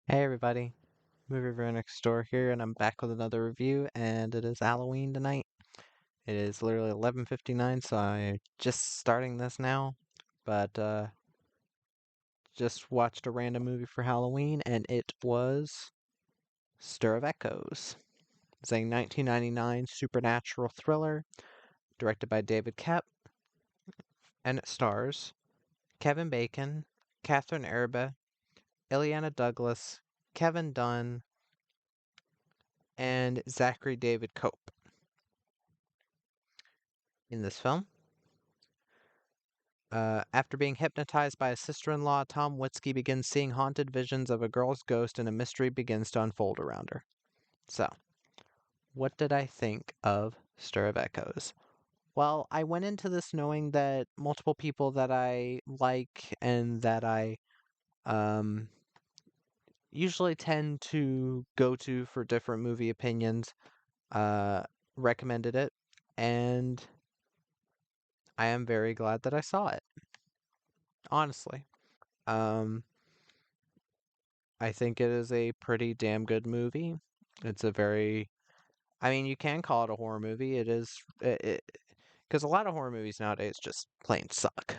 Hey everybody, Movie Reviewer Next Door here, and I'm back with another review, and it is Halloween tonight. It is literally 11:59, so I'm just starting this now, but just watched a random movie for Halloween, and it was Stir of Echoes. It's a 1999 supernatural thriller directed by David Koepp, and it stars Kevin Bacon, Catherine Erbe, Aliana Douglas, Kevin Dunn, and Zachary David Cope in this film. After being hypnotized by his sister-in-law, Tom Witzke begins seeing haunted visions of a girl's ghost and a mystery begins to unfold around her. So, what did I think of Stir of Echoes? Well, I went into this knowing that multiple people that I like and that I um, usually tend to go to for different movie opinions uh, recommended it, and I am very glad that I saw it, honestly. Um, I think it is a pretty damn good movie. It's a very, I mean, you can call it a horror movie. It is, because a lot of horror movies nowadays just plain suck.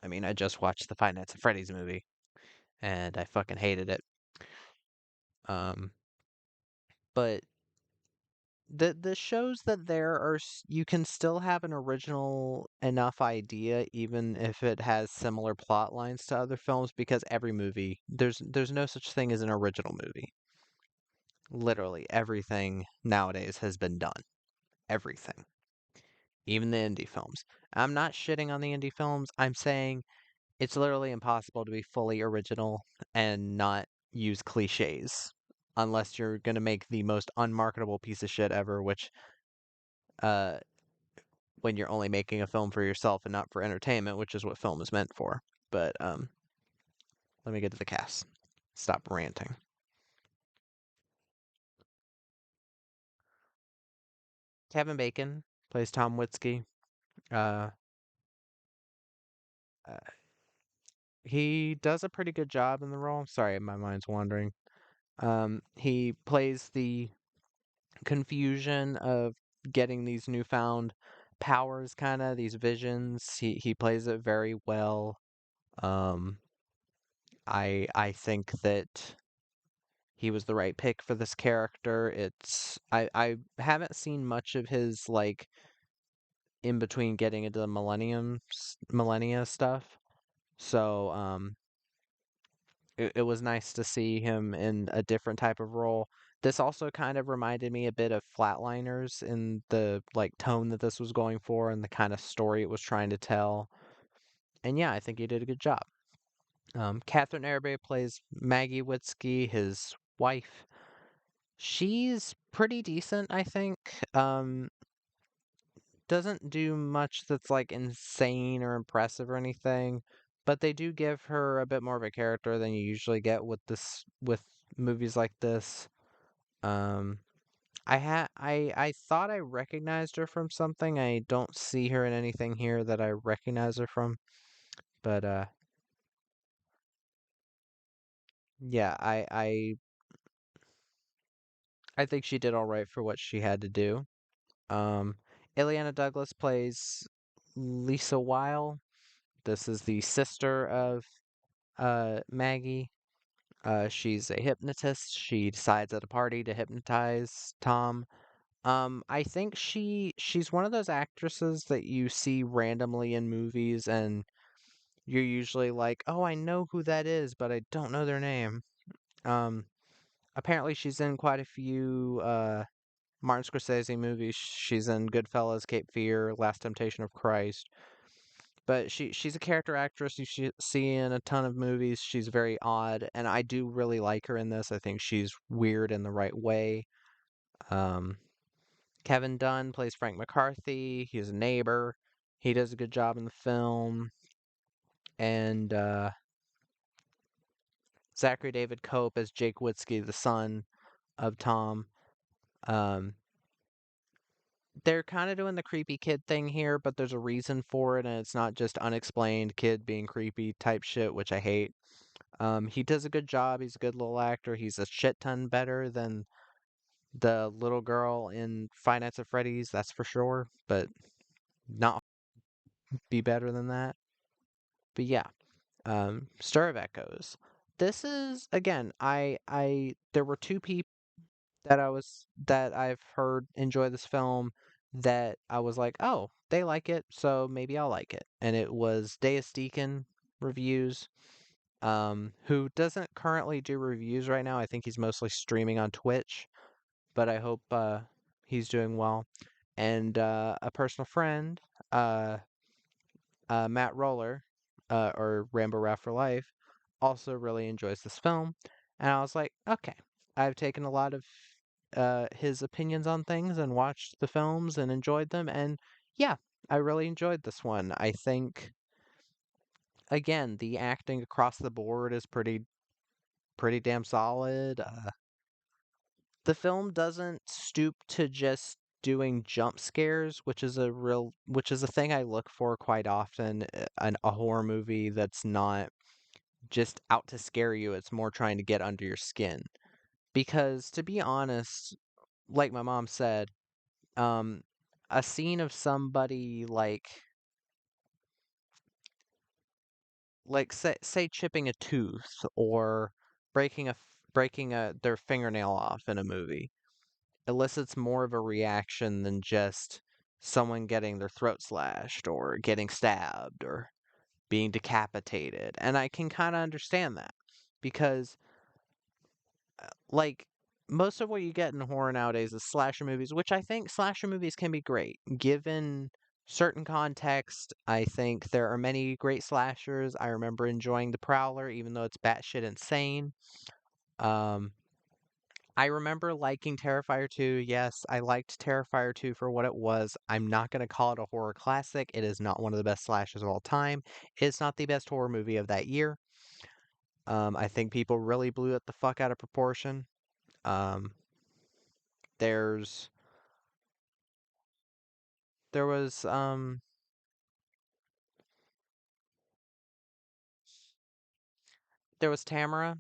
I mean, I just watched the Five Nights at Freddy's movie and I fucking hated it. Um, but the shows that there are, you can still have an original enough idea, even if it has similar plot lines to other films, because every movie, there's no such thing as an original movie. Literally everything nowadays has been done. Everything. Even the indie films. I'm not shitting on the indie films. I'm saying it's literally impossible to be fully original and not use cliches. Unless you're going to make the most unmarketable piece of shit ever, which, uh, when you're only making a film for yourself and not for entertainment, which is what film is meant for. But, let me get to the cast. Stop ranting. Kevin Bacon plays Tom Witzke. Uh, uh, he does a pretty good job in the role. Sorry, my mind's wandering. He plays the confusion of getting these newfound powers, kind of these visions. He plays it very well. Um, I think that he was the right pick for this character. I haven't seen much of his like in between getting into the millennia stuff. So it was nice to see him in a different type of role. This also kind of reminded me a bit of Flatliners in the like tone that this was going for and the kind of story it was trying to tell. And yeah, I think he did a good job. Catherine Erbe plays Maggie Witzke, his wife. She's pretty decent, I think. Doesn't do much that's like insane or impressive or anything, but they do give her a bit more of a character than you usually get with movies like this. Um, I thought I recognized her from something. I don't see her in anything here that I recognize her from, but yeah, I think she did all right for what she had to do. Um, Ileana Douglas plays Lisa Weil. This is the sister of Maggie. She's a hypnotist. She decides at a party to hypnotize Tom. I think she's one of those actresses that you see randomly in movies, and you're usually like, "Oh, I know who that is, but I don't know their name." Um, Apparently she's in quite a few Martin Scorsese movies. She's in Goodfellas, Cape Fear, Last Temptation of Christ. But she's a character actress you see in a ton of movies. She's very odd, and I do really like her in this. I think she's weird in the right way. Um, Kevin Dunn plays Frank McCarthy. He's a neighbor. He does a good job in the film. And Zachary David Cope as Jake Witzke, the son of Tom. Um, they're kind of doing the creepy kid thing here, but there's a reason for it, and it's not just unexplained kid being creepy type shit, which I hate. He does a good job. He's a good little actor. He's a shit ton better than the little girl in Five Nights at Freddy's, that's for sure, but not be better than that. But yeah, Stir of Echoes. This is again, I there were two people that I've heard enjoy this film that I was like, oh, they like it, so maybe I'll like it. And it was Deus Deacon reviews, who doesn't currently do reviews right now. I think he's mostly streaming on Twitch, but I hope he's doing well. And a personal friend, uh, Matt Roller, or Rambo Rap for Life, also really enjoys this film. And I was like, okay, I've taken a lot of his opinions on things and watched the films and enjoyed them. And yeah, I really enjoyed this one. I think, again, the acting across the board is pretty damn solid. The film doesn't stoop to just doing jump scares, which is a thing I look for quite often in a horror movie that's not just out to scare you, it's more trying to get under your skin. Because to be honest, like my mom said, um a scene of somebody like say chipping a tooth or breaking their fingernail off in a movie elicits more of a reaction than just someone getting their throat slashed or getting stabbed or being decapitated. And I can kind of understand that because, like, most of what you get in horror nowadays is slasher movies, which I think slasher movies can be great. Given certain context, I think there are many great slashers. I remember enjoying The Prowler, even though it's batshit insane. Um, I remember liking Terrifier 2. Yes, I liked Terrifier 2 for what it was. I'm not going to call it a horror classic. It is not one of the best slashers of all time. It's not the best horror movie of that year. I think people really blew it the fuck out of proportion. Um, there's there was there was Tamara.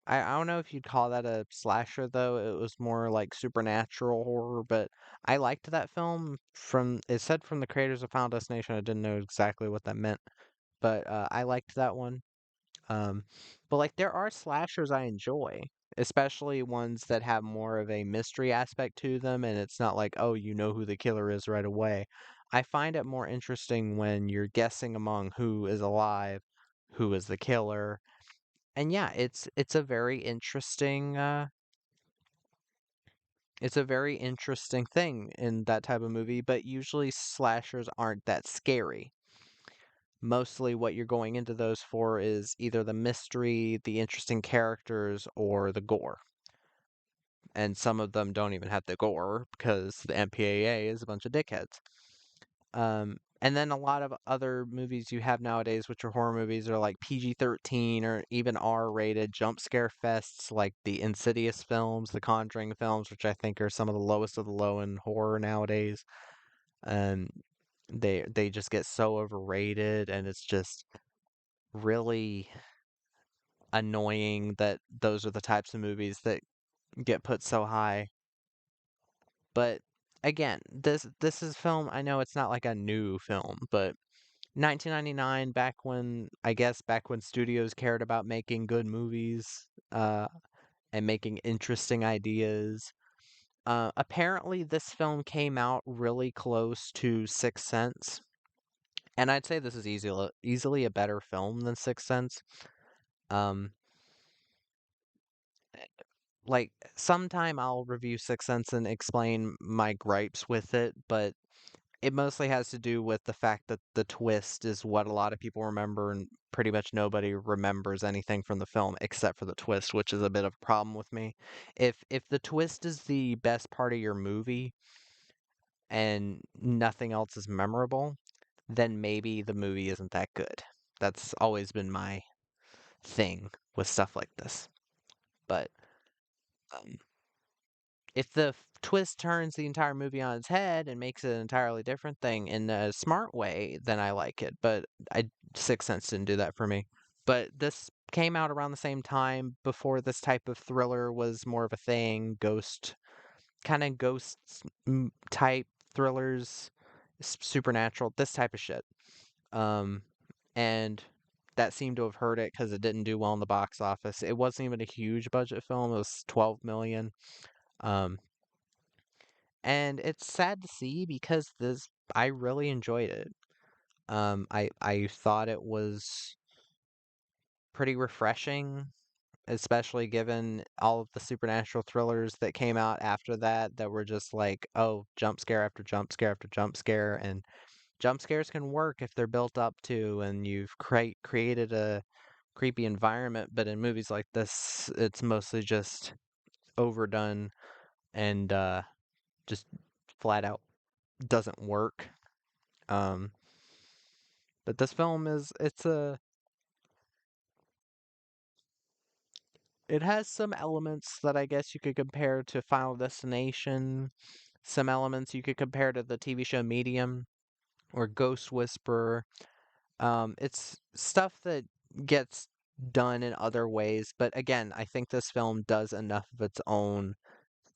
I don't know if you'd call that a slasher though. It was more like supernatural horror, but I liked that film. From it said from the creators of Final Destination. I didn't know exactly what that meant, but I liked that one. Um, but like there are slashers I enjoy, especially ones that have more of a mystery aspect to them, and it's not like, oh, you know who the killer is right away. I find it more interesting when you're guessing among who is alive, who is the killer. And yeah, it's a very interesting it's a very interesting thing in that type of movie, but usually slashers aren't that scary. Mostly what you're going into those for is either the mystery, the interesting characters, or the gore. And some of them don't even have the gore because the MPAA is a bunch of dickheads. And then a lot of other movies you have nowadays, which are horror movies, are like PG-13 or even R-rated jump scare fests, like the Insidious films, the Conjuring films, which I think are some of the lowest of the low in horror nowadays. And they just get so overrated, and it's just really annoying that those are the types of movies that get put so high. But again, this is film. I know it's not like a new film, but 1999, back when studios cared about making good movies, and making interesting ideas. Apparently, this film came out really close to Sixth Sense, and I'd say this is easily a better film than Sixth Sense. Um, like sometime I'll review Sixth Sense and explain my gripes with it, but it mostly has to do with the fact that the twist is what a lot of people remember, and pretty much nobody remembers anything from the film except for the twist, which is a bit of a problem with me. If the twist is the best part of your movie and nothing else is memorable, then maybe the movie isn't that good. That's always been my thing with stuff like this. But um, if the twist turns the entire movie on its head and makes it an entirely different thing in a smart way, then I like it. But Sixth Sense didn't do that for me. But this came out around the same time before this type of thriller was more of a thing. Kind of ghosts type thrillers, supernatural, this type of shit. Um, and that seemed to have hurt it because it didn't do well in the box office. It wasn't even a huge budget film. It was 12 million. Um, and it's sad to see because this I really enjoyed it. I thought it was pretty refreshing, especially given all of the supernatural thrillers that came out after that were just like, oh, jump scare after jump scare after jump scare, and jump scares can work if they're built up to, and you've created a creepy environment. But in movies like this, it's mostly just overdone and just flat out doesn't work. Um, but this film is it has some elements that I guess you could compare to Final Destination, some elements you could compare to the TV show Medium or Ghost Whisperer. It's stuff that gets done in other ways, but again, I think this film does enough of its own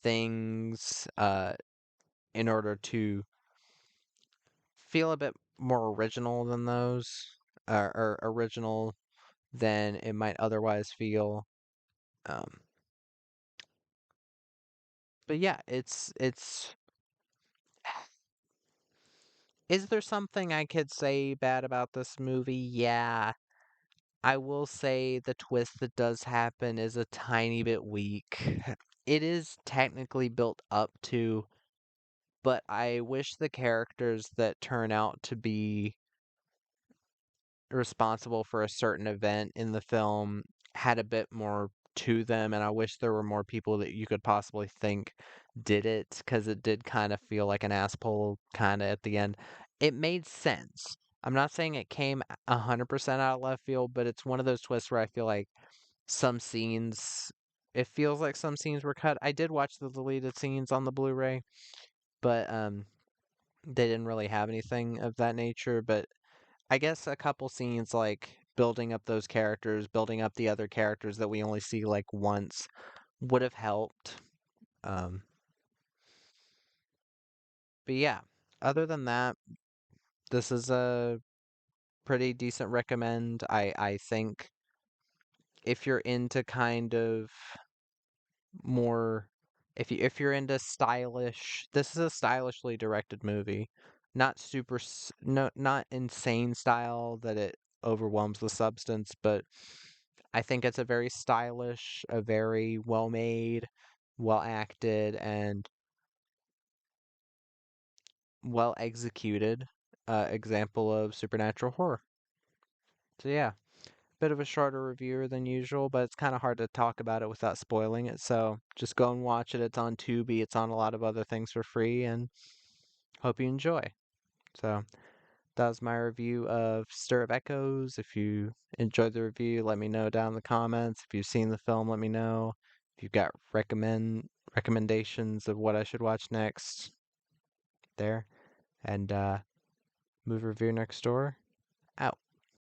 things in order to feel a bit more original than those, or original than it might otherwise feel. Um, but yeah, it's. Is there something I could say bad about this movie? Yeah. I will say the twist that does happen is a tiny bit weak. It is technically built up to, but I wish the characters that turn out to be responsible for a certain event in the film had a bit more to them, and I wish there were more people that you could possibly think did it, because it did kind of feel like an ass pull kind of at the end. It made sense. I'm not saying it came 100% out of left field, but it's one of those twists where I feel like some scenes, it feels like some scenes were cut. I did watch the deleted scenes on the Blu-ray, but they didn't really have anything of that nature. But I guess a couple scenes like building up those characters, building up the other characters that we only see like once would have helped. Um, but yeah, other than that, this is a pretty decent recommend. I think if you're into kind of more, if you're into stylish, this is a stylishly directed movie, not no, not insane style that it overwhelms the substance, but I think it's a very stylish, a very well made, well acted, and well executed example of supernatural horror. So yeah, bit of a shorter review than usual, but it's kind of hard to talk about it without spoiling it. So just go and watch it. It's on Tubi. It's on a lot of other things for free, and hope you enjoy. So that was my review of Stir of Echoes. If you enjoyed the review, let me know down in the comments. If you've seen the film, let me know. If you've got recommendations of what I should watch next, there. And Move Review Next Door, out.